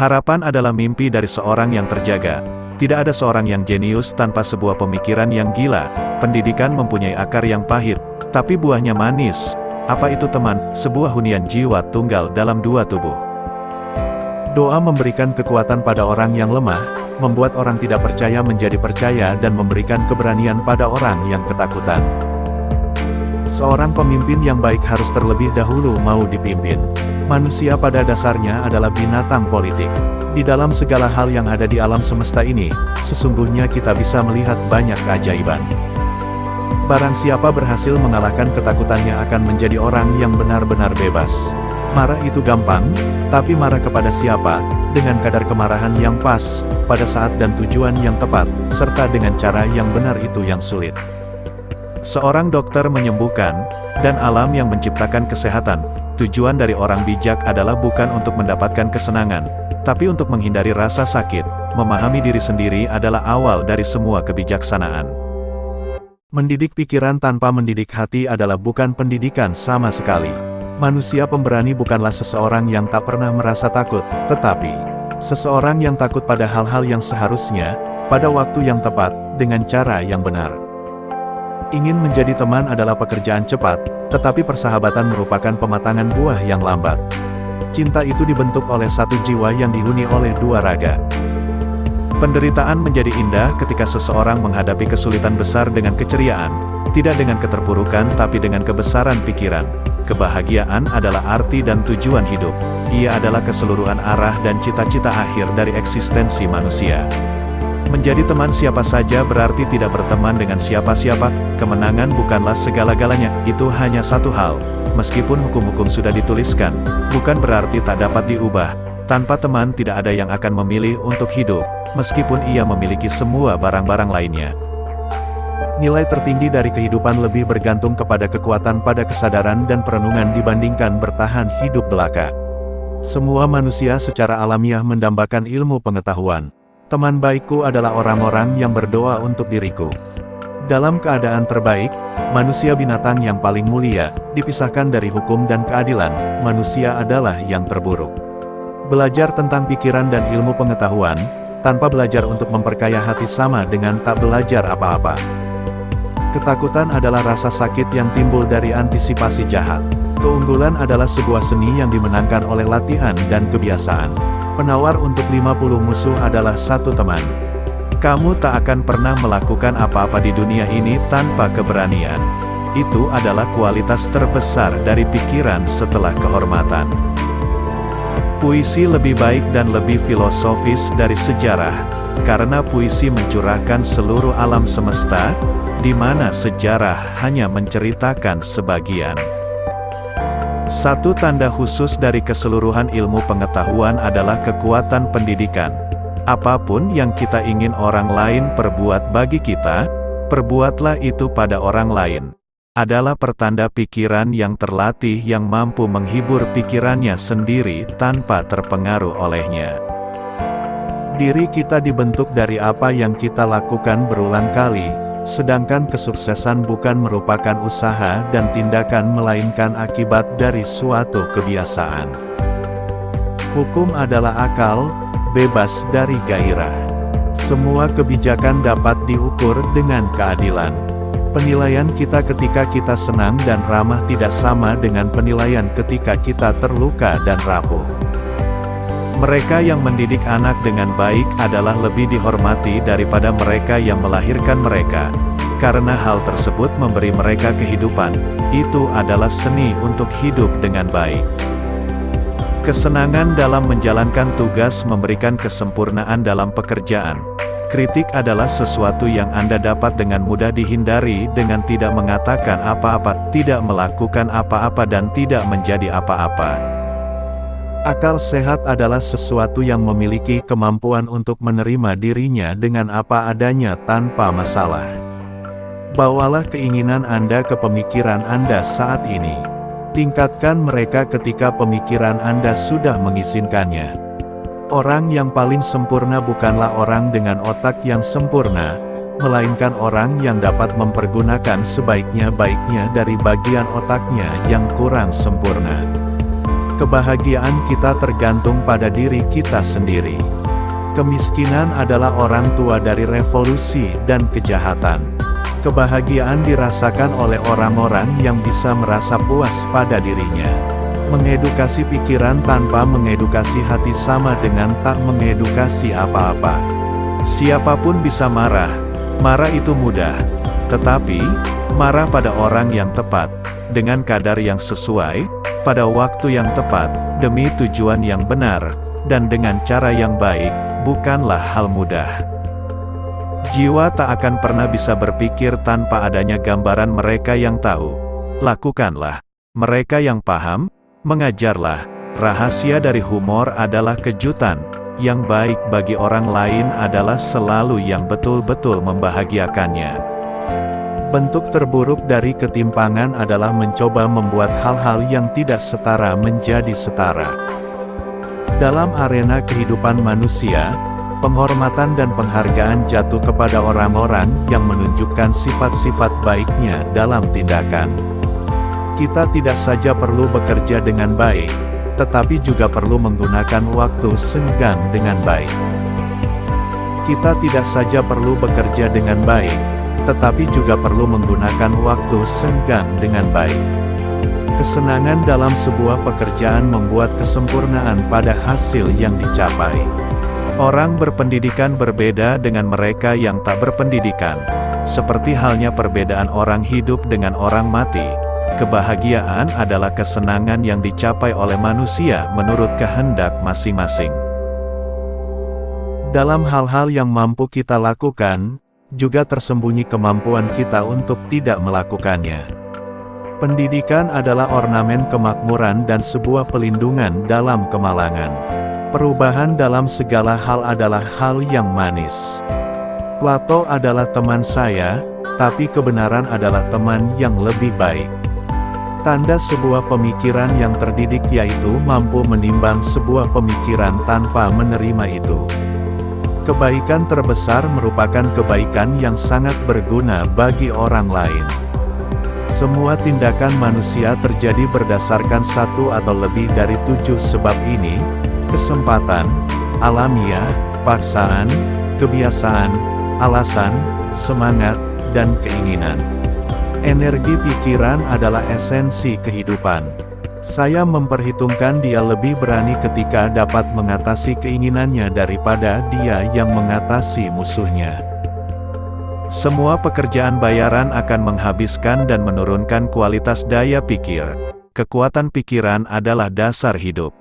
Harapan adalah mimpi dari seorang yang terjaga. Tidak ada seorang yang jenius tanpa sebuah pemikiran yang gila. Pendidikan mempunyai akar yang pahit, tapi buahnya manis. Apa itu teman? Sebuah hunian jiwa tunggal dalam dua tubuh. Doa memberikan kekuatan pada orang yang lemah, membuat orang tidak percaya menjadi percaya dan memberikan keberanian pada orang yang ketakutan. Seorang pemimpin yang baik harus terlebih dahulu mau dipimpin. Manusia pada dasarnya adalah binatang politik. Di dalam segala hal yang ada di alam semesta ini, sesungguhnya kita bisa melihat banyak keajaiban. Barang siapa berhasil mengalahkan ketakutannya akan menjadi orang yang benar-benar bebas. Marah itu gampang, tapi marah kepada siapa, dengan kadar kemarahan yang pas, pada saat dan tujuan yang tepat, serta dengan cara yang benar itu yang sulit. Seorang dokter menyembuhkan, dan alam yang menciptakan kesehatan. Tujuan dari orang bijak adalah bukan untuk mendapatkan kesenangan, tapi untuk menghindari rasa sakit. Memahami diri sendiri adalah awal dari semua kebijaksanaan. Mendidik pikiran tanpa mendidik hati adalah bukan pendidikan sama sekali. Manusia pemberani bukanlah seseorang yang tak pernah merasa takut, tetapi seseorang yang takut pada hal-hal yang seharusnya, pada waktu yang tepat, dengan cara yang benar. Ingin menjadi teman adalah pekerjaan cepat, tetapi persahabatan merupakan pematangan buah yang lambat. Cinta itu dibentuk oleh satu jiwa yang dihuni oleh dua raga. Penderitaan menjadi indah ketika seseorang menghadapi kesulitan besar dengan keceriaan, tidak dengan keterpurukan tapi dengan kebesaran pikiran. Kebahagiaan adalah arti dan tujuan hidup. Ia adalah keseluruhan arah dan cita-cita akhir dari eksistensi manusia. Menjadi teman siapa saja berarti tidak berteman dengan siapa-siapa. Kemenangan bukanlah segala-galanya, itu hanya satu hal. Meskipun hukum-hukum sudah dituliskan, bukan berarti tak dapat diubah. Tanpa teman tidak ada yang akan memilih untuk hidup, meskipun ia memiliki semua barang-barang lainnya. Nilai tertinggi dari kehidupan lebih bergantung kepada kekuatan pada kesadaran dan perenungan dibandingkan bertahan hidup belaka. Semua manusia secara alamiah mendambakan ilmu pengetahuan. Teman baikku adalah orang-orang yang berdoa untuk diriku. Dalam keadaan terbaik, manusia binatang yang paling mulia, dipisahkan dari hukum dan keadilan, manusia adalah yang terburuk. Belajar tentang pikiran dan ilmu pengetahuan, tanpa belajar untuk memperkaya hati sama dengan tak belajar apa-apa. Ketakutan adalah rasa sakit yang timbul dari antisipasi jahat. Keunggulan adalah sebuah seni yang dimenangkan oleh latihan dan kebiasaan. Penawar untuk 50 musuh adalah satu teman. Kamu tak akan pernah melakukan apa-apa di dunia ini tanpa keberanian. Itu adalah kualitas terbesar dari pikiran setelah kehormatan. Puisi lebih baik dan lebih filosofis dari sejarah, karena puisi mencurahkan seluruh alam semesta, di mana sejarah hanya menceritakan sebagian. Satu tanda khusus dari keseluruhan ilmu pengetahuan adalah kekuatan pendidikan. Apapun yang kita ingin orang lain perbuat bagi kita, perbuatlah itu pada orang lain. Adalah pertanda pikiran yang terlatih yang mampu menghibur pikirannya sendiri tanpa terpengaruh olehnya. Diri kita dibentuk dari apa yang kita lakukan berulang kali. Sedangkan kesuksesan bukan merupakan usaha dan tindakan melainkan akibat dari suatu kebiasaan. Hukum adalah akal, bebas dari gairah. Semua kebijakan dapat diukur dengan keadilan. Penilaian kita ketika kita senang dan ramah tidak sama dengan penilaian ketika kita terluka dan rapuh. Mereka yang mendidik anak dengan baik adalah lebih dihormati daripada mereka yang melahirkan mereka. Karena hal tersebut memberi mereka kehidupan, itu adalah seni untuk hidup dengan baik. Kesenangan dalam menjalankan tugas memberikan kesempurnaan dalam pekerjaan. Kritik adalah sesuatu yang Anda dapat dengan mudah dihindari dengan tidak mengatakan apa-apa, tidak melakukan apa-apa dan tidak menjadi apa-apa. Akal sehat adalah sesuatu yang memiliki kemampuan untuk menerima dirinya dengan apa adanya tanpa masalah. Bawalah keinginan Anda ke pemikiran Anda saat ini. Tingkatkan mereka ketika pemikiran Anda sudah mengizinkannya. Orang yang paling sempurna bukanlah orang dengan otak yang sempurna, melainkan orang yang dapat mempergunakan sebaik-baiknya dari bagian otaknya yang kurang sempurna. Kebahagiaan kita tergantung pada diri kita sendiri. Kemiskinan adalah orang tua dari revolusi dan kejahatan. Kebahagiaan dirasakan oleh orang-orang yang bisa merasa puas pada dirinya. Mengedukasi pikiran tanpa mengedukasi hati sama dengan tak mengedukasi apa-apa. Siapapun bisa marah. Marah itu mudah. Tetapi, marah pada orang yang tepat, dengan kadar yang sesuai, pada waktu yang tepat, demi tujuan yang benar, dan dengan cara yang baik, bukanlah hal mudah. Jiwa tak akan pernah bisa berpikir tanpa adanya gambaran mereka yang tahu. Lakukanlah. Mereka yang paham, mengajarlah. Rahasia dari humor adalah kejutan. Yang baik bagi orang lain adalah selalu yang betul-betul membahagiakannya. Bentuk terburuk dari ketimpangan adalah mencoba membuat hal-hal yang tidak setara menjadi setara. Dalam arena kehidupan manusia, penghormatan dan penghargaan jatuh kepada orang-orang yang menunjukkan sifat-sifat baiknya dalam tindakan. Kita tidak saja perlu bekerja dengan baik, tetapi juga perlu menggunakan waktu senggang dengan baik. Kita tidak saja perlu bekerja dengan baik, tetapi juga perlu menggunakan waktu senggang dengan baik. Kesenangan dalam sebuah pekerjaan membuat kesempurnaan pada hasil yang dicapai. Orang berpendidikan berbeda dengan mereka yang tak berpendidikan. Seperti halnya perbedaan orang hidup dengan orang mati. Kebahagiaan adalah kesenangan yang dicapai oleh manusia menurut kehendak masing-masing. Dalam hal-hal yang mampu kita lakukan, juga tersembunyi kemampuan kita untuk tidak melakukannya. Pendidikan adalah ornamen kemakmuran dan sebuah pelindungan dalam kemalangan. Perubahan dalam segala hal adalah hal yang manis. Plato adalah teman saya, tapi kebenaran adalah teman yang lebih baik. Tanda sebuah pemikiran yang terdidik yaitu mampu menimbang sebuah pemikiran tanpa menerima itu. Kebaikan terbesar merupakan kebaikan yang sangat berguna bagi orang lain. Semua tindakan manusia terjadi berdasarkan satu atau lebih dari 7 sebab ini: kesempatan, alamiah, paksaan, kebiasaan, alasan, semangat, dan keinginan. Energi pikiran adalah esensi kehidupan. Saya memperhitungkan dia lebih berani ketika dapat mengatasi keinginannya daripada dia yang mengatasi musuhnya. Semua pekerjaan bayaran akan menghabiskan dan menurunkan kualitas daya pikir. Kekuatan pikiran adalah dasar hidup.